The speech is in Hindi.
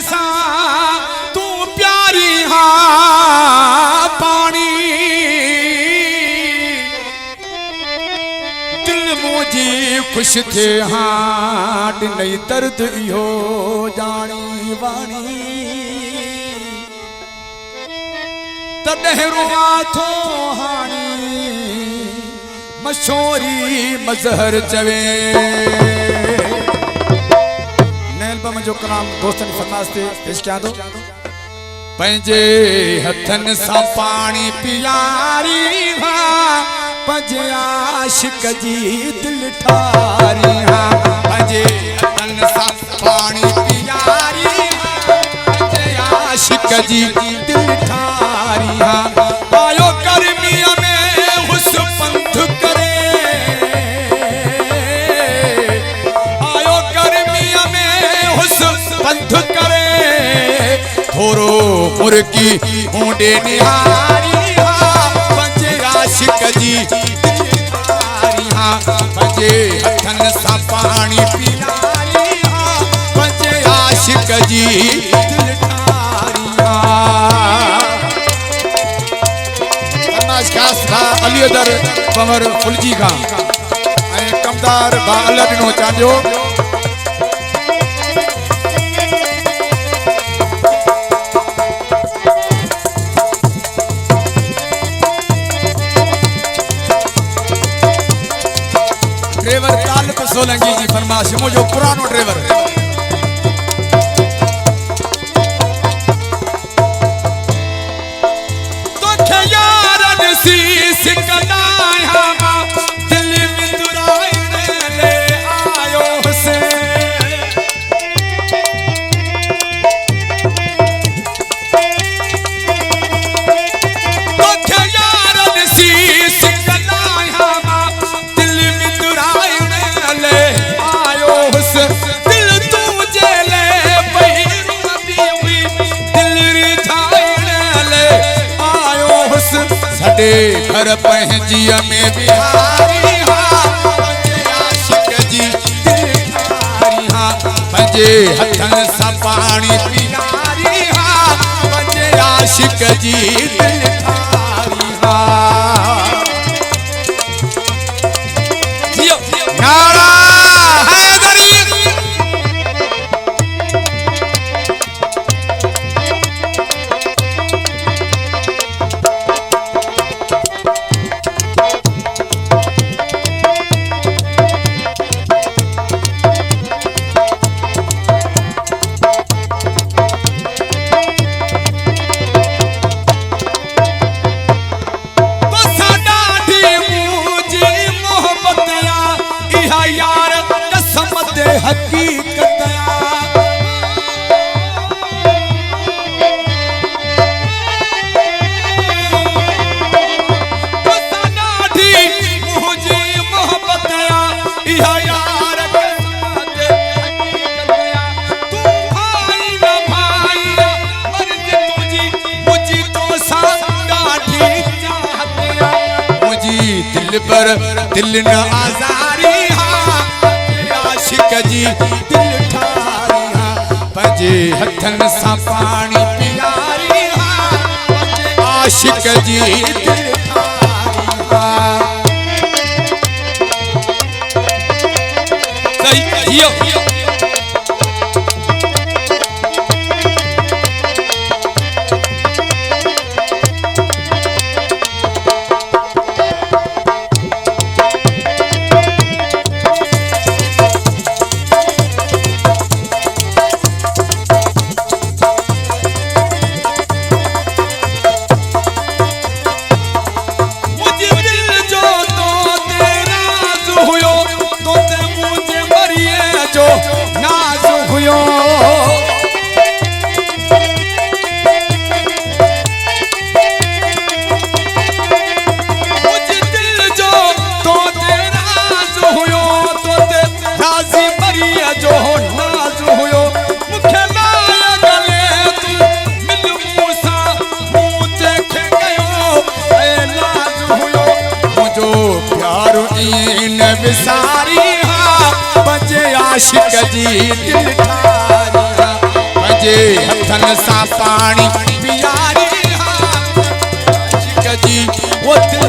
सा तू प्यारी हा पानी दिल मुझी खुश थे हाँ नहीं दर्द इहो जानी वाणी तॾहिं थो हाणी मशोरी मज़हर चवे नैलबम जो कलाम दोस्तन फरमास ते पेश कयां थो पंहिंजे हथनि सां पाणी पीआरी हा पंहिंजे आशिक जी दिल ठारी हा पंहिंजे हथनि सां पाणी पीआरी पंहिंजे आशिक जी दिल ठारी हा आयो गर्मीअ में हुस पंथ करे आयो गर्मीअ में हुस पंथ करे थोरो मुर्गी ऊंडे निहारी हा पंहिंजे आशिक जी दिल ठारी हा पंहिंजे हथनि सां पाणी पीआरी हा पंहिंजे आशिक जी दिल ठारी हा खास भा अली अदर पवर फुलजी का कमदार भा अलग नो चांजो ड्राइवर तालिब सोलंकी जी फरमाइश मुझो पुरानो ड्राइवर दिल में दुराइने ले आयो से यारन शीश कलाया दिल में दुराइने ले आयो से दिल तुझे ले बहिरू हुई दिल रिझाइने ले आयो से सडे घर पंहिंजीअ में बिहारी हा पंहिंजे आशिक जी दिल ठारी हा पंहिंजे हथनि सां पाणी पीआरी हा पंहिंजे आशिक जी दिल ठारी हा नारा हैदरी हकीकत मुझे मोहब्बत इहा यार तू भाई न भाई मर्ज तुझी मुझी तो साडी चाहत मुझी दिल पर दिल न आजारी आशिक जी दिल ठारी हा पंहिंजे हथनि सां पाणी पीआरी हा आशिक जी दिल ठारी हा सही जियो विसारी हा पंहिंजे आशिक जी दिल ठारी हा पंहिंजे हथनि सां पाणी पीआरी जी वो दिल